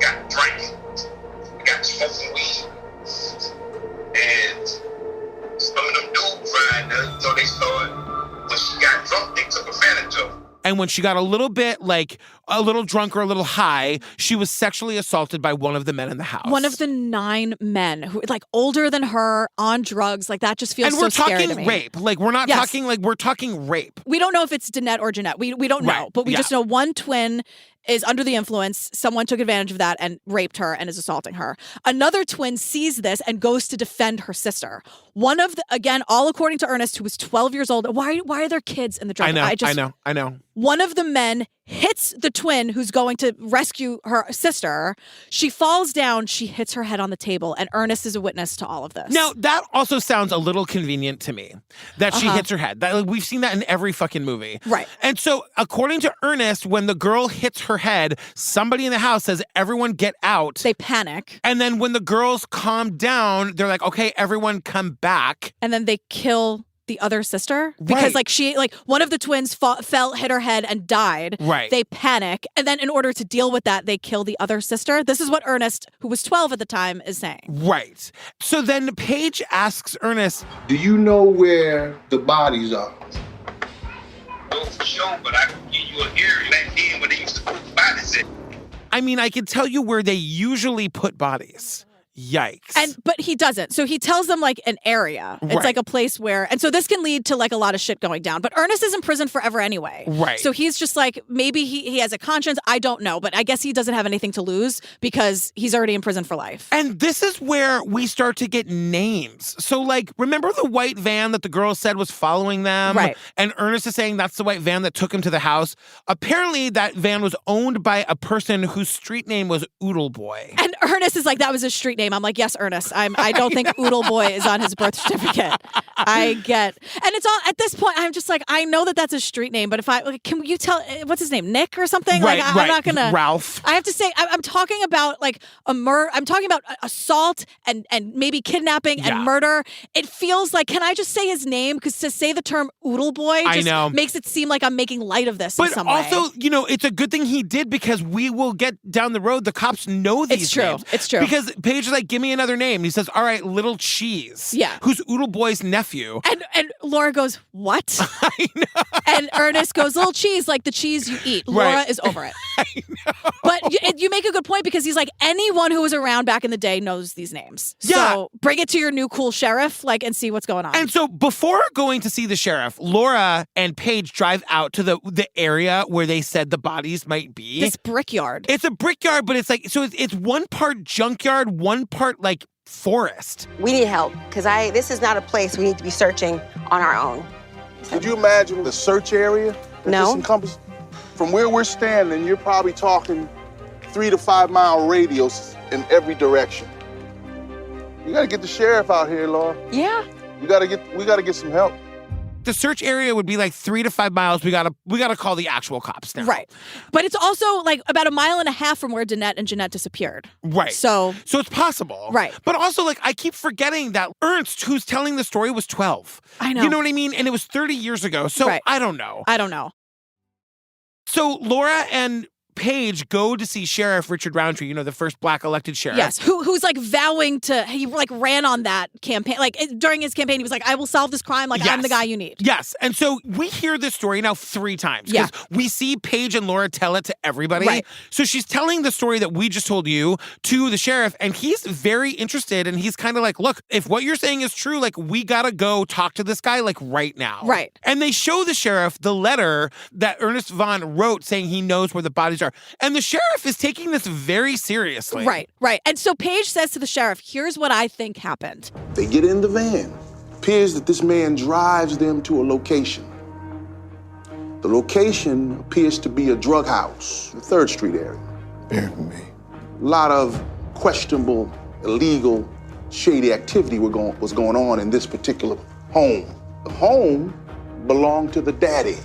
got drinking, got smoking weed, and some of them dudes riding her, so they started, when she got drunk, they took advantage of her. And when she got a little bit, like, a little drunk or a little high, she was sexually assaulted by one of the men in the house. One of the 9 men who, like, older than her, on drugs. Like, that just feels so scary to me. And we're talking rape. Like, we're not talking, like, we're talking rape. We don't know if it's Danette or Jeanette. We don't know. But we just know one twin is under the influence. Someone took advantage of that and raped her and is assaulting her. Another twin sees this and goes to defend her sister. One of the, again, all according to Ernest, who was 12 years old. Why are there kids in the drug? I know. One of the men hits the twin who's going to rescue her sister. She falls down. She hits her head on the table. And Ernest is a witness to all of this. Now, that also sounds a little convenient to me, that she hits her head. We've seen that in every fucking movie. Right. And so, according to Ernest, when the girl hits her head, somebody in the house says, everyone get out. They panic. And then when the girls calm down, they're like, okay, everyone come back. And then they kill the other sister because one of the twins fell, hit her head and died. Right. They panic. And then in order to deal with that, they kill the other sister. This is what Ernest, who was 12 at the time, is saying. Right. So then Paige asks Ernest, do you know where the bodies are? No, for sure, but I can give you an area back then where they used to put bodies in. I mean, I can tell you where they usually put bodies. Yikes. But he doesn't. So he tells them like an area. It's like a place where, and so this can lead to like a lot of shit going down. But Ernest is in prison forever anyway. Right. So he's just like, maybe he has a conscience. I don't know. But I guess he doesn't have anything to lose because he's already in prison for life. And this is where we start to get names. So like, remember the white van that the girl said was following them? Right. And Ernest is saying that's the white van that took him to the house. Apparently that van was owned by a person whose street name was Oodle Boy. And Ernest is like, that was his street name. I'm like, yes, Ernest. I don't think Oodle Boy is on his birth certificate. And it's all, at this point, I'm just like, I know that that's a street name, but if can you tell, what's his name? Nick or something? Right, I'm not going to. Ralph. I have to say, I'm talking about like I'm talking about assault and maybe kidnapping and murder. It feels like, can I just say his name? Because to say the term Oodle Boy just makes it seem like I'm making light of this in some way. But also, it's a good thing he did because we will get down the road. The cops know these names. It's true. Because Paige is like, give me another name. He says, all right, Little Cheese. Yeah. Who's Oodle Boy's nephew. And Laura goes, what? I know. And Ernest goes, Little Cheese, like the cheese you eat. Laura is over it. I know. But you make a good point because he's like, anyone who was around back in the day knows these names. Yeah. So bring it to your new cool sheriff, and see what's going on. And so before going to see the sheriff, Laura and Paige drive out to the area where they said the bodies might be. This brickyard. It's a brickyard, but it's like, so it's one part junkyard, one part like forest. We need help because this is not a place we need to be searching on our own. Could you imagine the search area that this encompasses? From where we're standing, you're probably talking 3 to 5 mile radius in every direction. You gotta get the sheriff out here, Laura. Yeah. We gotta get some help. The search area would be like 3 to 5 miles. We gotta call the actual cops now. Right. But it's also like about 1.5 miles from where Danette and Jeanette disappeared. Right. So it's possible. Right. But also, like, I keep forgetting that Ernst, who's telling the story, was 12. I know. You know what I mean? And it was 30 years ago. So I don't know. I don't know. So Laura and Paige go to see Sheriff Richard Roundtree, the first black elected sheriff. Yes, who's like vowing to, he like ran on that campaign. Like during his campaign, he was like, I will solve this crime. Like, I'm the guy you need. Yes. And so we hear this story now 3 times. Yeah. We see Paige and Laura tell it to everybody. Right. So she's telling the story that we just told you to the sheriff, and he's very interested, and he's kind of like, look, if what you're saying is true, like, we gotta go talk to this guy, like, right now. Right. And they show the sheriff the letter that Ernest Vaughn wrote saying he knows where the bodies are. And the sheriff is taking this very seriously. Right. And so Paige says to the sheriff, here's what I think happened. They get in the van. Appears that this man drives them to a location. The location appears to be a drug house, the 3rd Street area. Bear with me. A lot of questionable, illegal, shady activity was going on in this particular home. The home belonged to the daddy,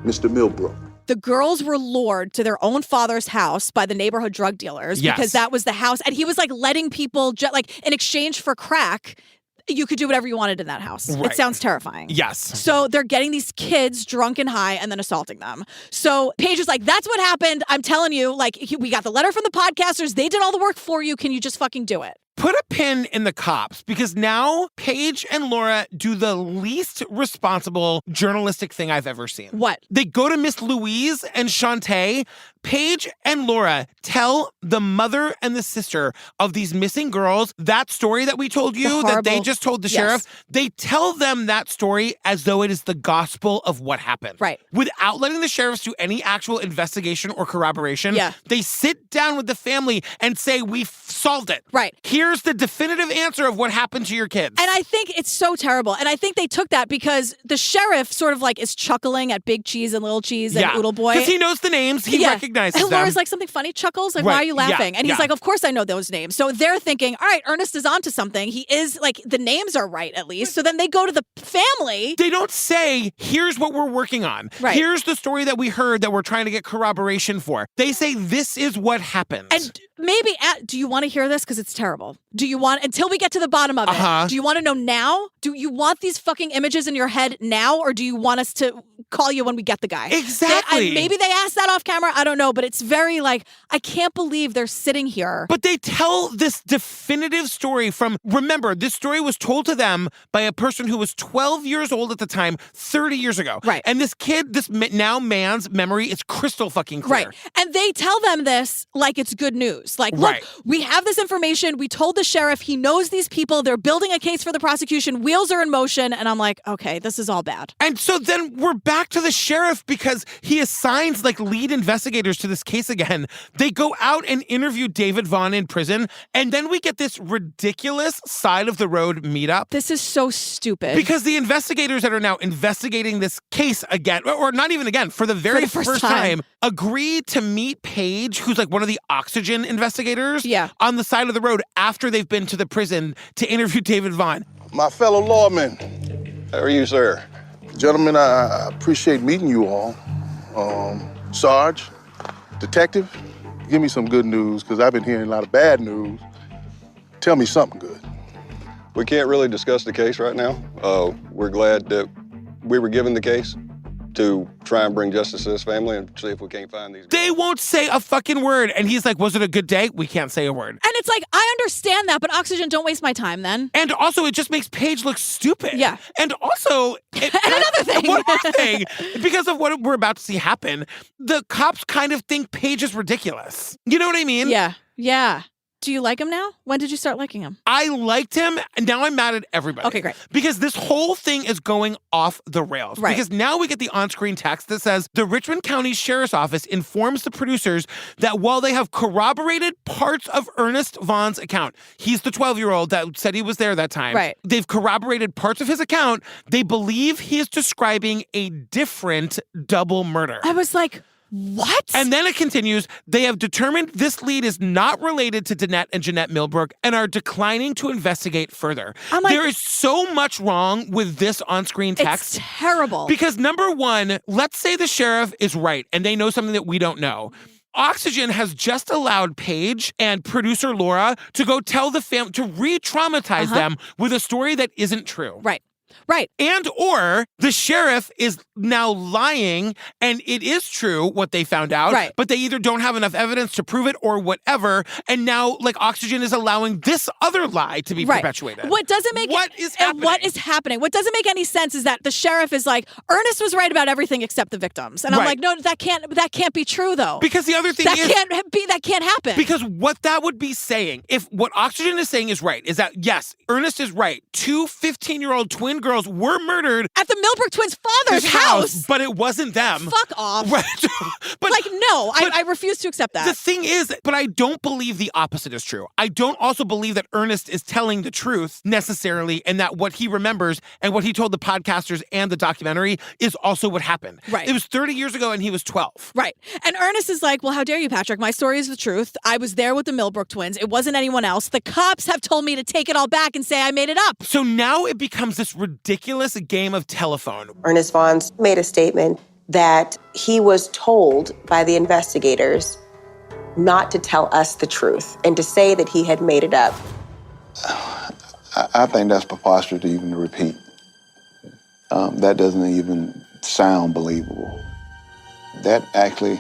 Mr. Milbrook. The girls were lured to their own father's house by the neighborhood drug dealers because that was the house. And he was like letting people, like in exchange for crack, you could do whatever you wanted in that house. Right. It sounds terrifying. Yes. So they're getting these kids drunk and high and then assaulting them. So Paige is like, that's what happened. I'm telling you, like, we got the letter from the podcasters. They did all the work for you. Can you just fucking do it? Put a pin in the cops, because now Paige and Laura do the least responsible journalistic thing I've ever seen. What? They go to Miss Louise and Shantae. Paige and Laura tell the mother and the sister of these missing girls that story that we told you that they just told the sheriff. They tell them that story as though it is the gospel of what happened. Right. Without letting the sheriffs do any actual investigation or corroboration. Yeah. They sit down with the family and say, we've solved it. Right. Here's the definitive answer of what happened to your kids. And I think it's so terrible. And I think they took that because the sheriff sort of like is chuckling at Big Cheese and Little Cheese and Oodle Boy. Because he knows the names. He recognizes and them. Laura's like, something funny chuckles? Like, why are you laughing? And he's like, of course I know those names. So they're thinking, all right, Ernest is onto something. He is, like, the names are right at least. So then they go to the family. They don't say, here's what we're working on. Right. Here's the story that we heard that we're trying to get corroboration for. They say, this is what happened. And maybe, do you want to hear this? Because it's terrible. Do you want, until we get to the bottom of it, do you want to know now? Do you want these fucking images in your head now? Or do you want us to call you when we get the guy? Exactly. Maybe they asked that off camera. I don't know. But it's very like, I can't believe they're sitting here. But they tell this definitive story from, remember, this story was told to them by a person who was 12 years old at the time, 30 years ago. Right. And this kid, this now man's memory is crystal fucking clear. Right. And they tell them this like it's good news. Like, look, we have this information. We told the sheriff. He knows these people. They're building a case for the prosecution. Wheels are in motion. And I'm like, okay, this is all bad. And so then we're back to the sheriff because he assigns like lead investigators to this case again. They go out and interview David Vaughn in prison. And then we get this ridiculous side of the road meetup. This is so stupid. Because the investigators that are now investigating this case again, or not even again, for the very first time, agree to meet Paige, who's like one of the oxygen investigators, on the side of the road after they've been to the prison to interview David Vaughn. My fellow lawmen. How are you, sir? Gentlemen, I appreciate meeting you all. Sarge, detective, give me some good news, because I've been hearing a lot of bad news. Tell me something good. We can't really discuss the case right now. We're glad that we were given the case to try and bring justice to this family and see if we can't find these guys. They won't say a fucking word. And he's like, was it a good day? We can't say a word. And it's like, I understand that, but Oxygen, don't waste my time then. And also, it just makes Paige look stupid. Yeah. And also, and another thing. One more thing, because of what we're about to see happen, the cops kind of think Paige is ridiculous. You know what I mean? Yeah. Yeah. Do you like him now? When did you start liking him? I liked him, and now I'm mad at everybody. Okay, great. Because this whole thing is going off the rails. Right. Because now we get the on-screen text that says, the Richmond County Sheriff's Office informs the producers that while they have corroborated parts of Ernest Vaughn's account, he's the 12-year-old that said he was there that time. Right. They've corroborated parts of his account. They believe he is describing a different double murder. I was like, what? And then it continues, they have determined this lead is not related to Danette and Jeanette Milbrook and are declining to investigate further. I'm like, there is so much wrong with this on-screen text. It's terrible. Because number one, let's say the sheriff is right and they know something that we don't know. Oxygen has just allowed Paige and producer Laura to go tell the family, to re-traumatize them with a story that isn't true. Right. Right. And or the sheriff is now lying and it is true what they found out, right. But they either don't have enough evidence to prove it or whatever. And now like Oxygen is allowing this other lie to be perpetuated. What doesn't make What is happening? What is happening? What doesn't make any sense is that the sheriff is like, Ernest was right about everything except the victims. And I'm like, no, that can't be true though. Because the other thing that can't happen. Because what that would be saying, if what Oxygen is saying is right, is that yes, Ernest is right. 2 15-year-old twin girls were murdered at the Milbrook twins' father's house. But it wasn't them. Fuck off. Right. But like, no, I refuse to accept that. The thing is, but I don't believe the opposite is true. I don't also believe that Ernest is telling the truth necessarily and that what he remembers and what he told the podcasters and the documentary is also what happened. Right. It was 30 years ago and he was 12. Right. And Ernest is like, well, how dare you, Patrick? My story is the truth. I was there with the Milbrook twins. It wasn't anyone else. The cops have told me to take it all back and say I made it up. So now it becomes this ridiculous game of telephone. Ernest Vaughn's made a statement that he was told by the investigators not to tell us the truth and to say that he had made it up. I think that's preposterous to even repeat. That doesn't even sound believable. That actually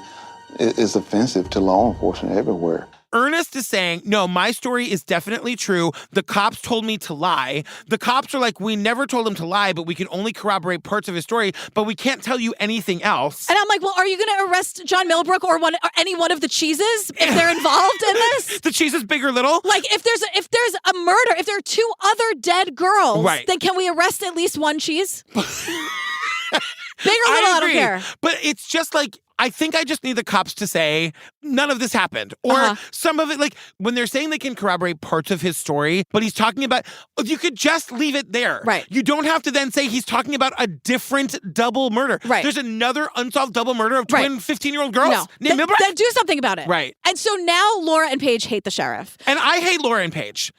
is offensive to law enforcement everywhere. Ernest is saying, no, my story is definitely true. The cops told me to lie. The cops are like, we never told him to lie, but we can only corroborate parts of his story, but we can't tell you anything else. And I'm like, well, are you going to arrest John Milbrook or any one of the Cheeses if they're involved in this? The Cheeses, big or little? Like, if there's a murder, if there are 2 other dead girls, right. Then can we arrest at least one Cheese? Big or little, I don't care. But it's just like, I think I just need the cops to say, none of this happened. Or some of it, like, when they're saying they can corroborate parts of his story, but he's talking about, you could just leave it there. Right. You don't have to then say he's talking about a different double murder. Right. There's another unsolved double murder of twin 15-year-old girls No. named Milbrook. Then do something about it. Right. And so now Laura and Paige hate the sheriff. And I hate Laura and Paige.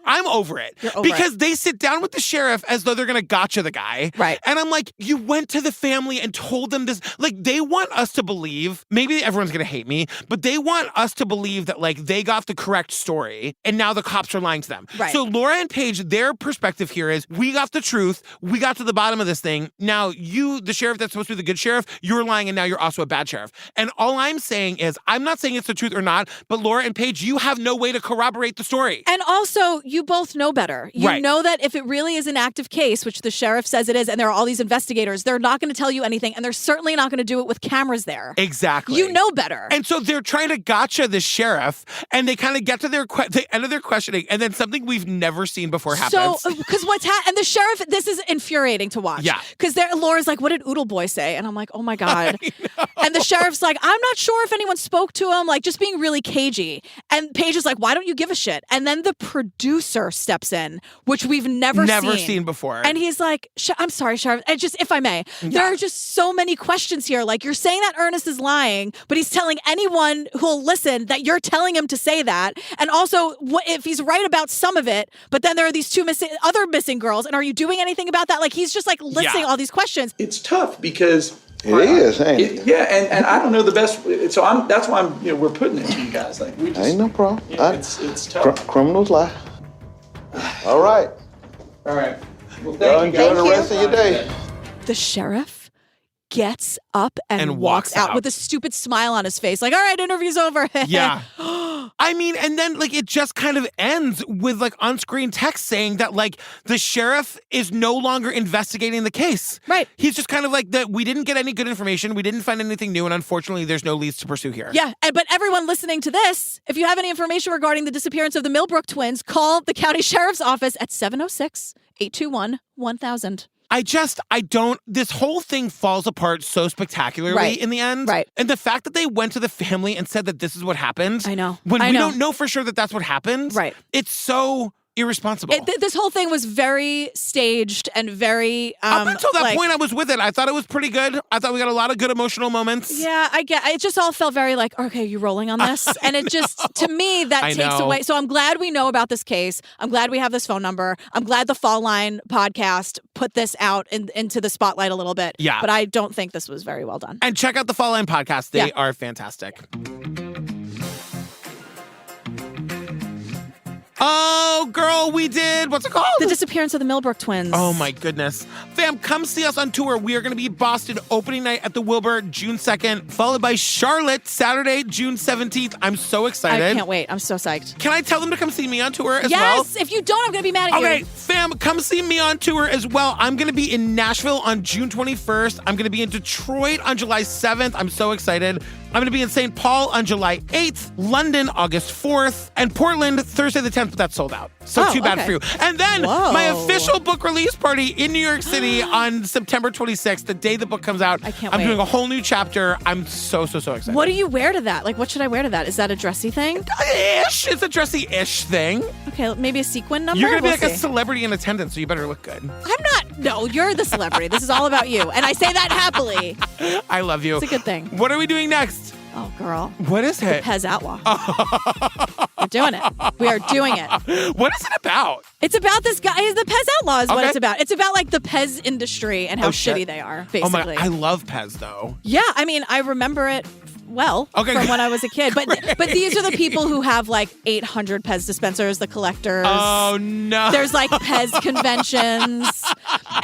I'm over it. You're over because it. they sit down with the sheriff as though they're going to gotcha the guy. Right. And I'm like, you went to the family and told them this. Like, they want us to believe, maybe everyone's going to hate me, but they want us to believe that, like, they got the correct story and now the cops are lying to them. Right. So Laura and Paige, their perspective here is, we got the truth. We got to the bottom of this thing. Now you, the sheriff that's supposed to be the good sheriff, you're lying and now you're also a bad sheriff. And all I'm saying is, I'm not saying it's the truth or not, but Laura and Paige, you have no way to corroborate the story. And also, you both know better. You know that if it really is an active case, which the sheriff says it is, and there are all these investigators, they're not going to tell you anything, and they're certainly not going to do it with cameras there. Exactly. You know better. And so they're trying to gotcha the sheriff, and they kind of get to the end of their questioning, and then something we've never seen before happens. So, because and the sheriff, this is infuriating to watch. Yeah. Because Laura's like, what did Oodle Boy say? And I'm like, oh my God. And the sheriff's like, I'm not sure if anyone spoke to him, like just being really cagey. And Paige is like, why don't you give a shit? And then the producer steps in, which we've never seen before. And he's like, I'm sorry, Sheriff. And just, if I may, there are just so many questions here. Like, you're saying that Ernest is lying, but he's telling anyone who'll listen that you're telling him to say that. And also, if he's right about some of it, but then there are these 2 other missing girls, and are you doing anything about that? Like, he's just like listing all these questions. It's tough because it is, ain't it? Yeah, and I don't know the best. So that's why we're putting it to you guys. Like, we just, ain't no problem. It's tough. Criminals lie. All right. All right. Well, Y'all enjoy the rest of your day. The sheriff gets up and walks out with a stupid smile on his face. Like, all right, interview's over. Yeah. I mean, and then like it just kind of ends with like on-screen text saying that like the sheriff is no longer investigating the case. Right. He's just kind of like that. We didn't get any good information. We didn't find anything new. And unfortunately, there's no leads to pursue here. Yeah. But everyone listening to this, if you have any information regarding the disappearance of the Milbrook twins, call the county sheriff's office at 706-821-1000. This whole thing falls apart so spectacularly in the end. Right. And the fact that they went to the family and said that this is what happened. I know. When we don't know for sure that that's what happened. Right. It's so irresponsible. This whole thing was very staged and very... Up until that point, I was with it. I thought it was pretty good. I thought we got a lot of good emotional moments. Yeah, it just all felt very like, okay, you rolling on this? And it just, to me, that takes away. So I'm glad we know about this case. I'm glad we have this phone number. I'm glad the Fall Line podcast put this out into the spotlight a little bit. Yeah. But I don't think this was very well done. And check out the Fall Line podcast. They are fantastic. Oh, girl, we did. What's it called? The Disappearance of the Milbrook twins. Oh, my goodness. Fam, come see us on tour. We are going to be in Boston opening night at the Wilbur, June 2nd, followed by Charlotte, Saturday, June 17th. I'm so excited. I can't wait. I'm so psyched. Can I tell them to come see me on tour as well? Yes. If you don't, I'm going to be mad at you. Okay, fam, come see me on tour as well. I'm going to be in Nashville on June 21st. I'm going to be in Detroit on July 7th. I'm so excited. I'm going to be in St. Paul on July 8th, London August 4th, and Portland Thursday the 10th, but that's sold out. So too bad for you. And then my official book release party in New York City on September 26th, the day the book comes out. I can't wait. I'm doing a whole new chapter. I'm so excited. What do you wear to that? Like, what should I wear to that? Is that a dressy thing? Ish. It's a dressy-ish thing. Okay, maybe a sequin number? You're going to be like a celebrity in attendance, so you better look good. I'm not. No, you're the celebrity. This is all about you. And I say that happily. I love you. It's a good thing. What are we doing next? Oh, girl. What is it? The Pez Outlaw. We're doing it. We are doing it. What is it about? It's about this guy. The Pez Outlaw is what it's about. It's about like the Pez industry and how shitty they are, basically. I love Pez, though. Yeah, I mean, I remember it well from when I was a kid. But these are the people who have like 800 Pez dispensers, the collectors. Oh, no. There's like Pez conventions.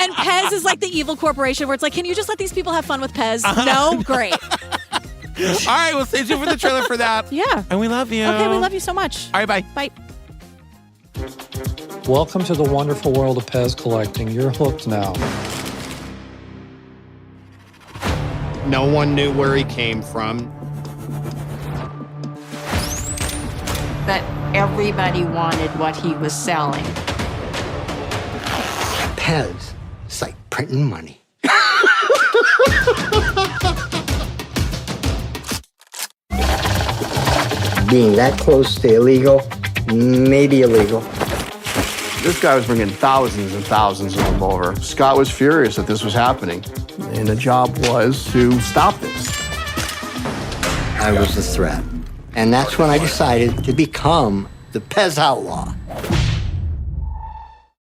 And Pez is like the evil corporation where it's like, can you just let these people have fun with Pez? No? Great. All right, we'll stay tuned for the trailer for that. Yeah. And we love you. Okay, we love you so much. All right, bye. Bye. Welcome to the wonderful world of Pez collecting. You're hooked now. No one knew where he came from. But everybody wanted what he was selling. Pez, it's like printing money. Being that close to illegal, maybe illegal. This guy was bringing thousands and thousands of them over. Scott was furious that this was happening, and the job was to stop this. I was the threat. And that's when I decided to become the Pez Outlaw.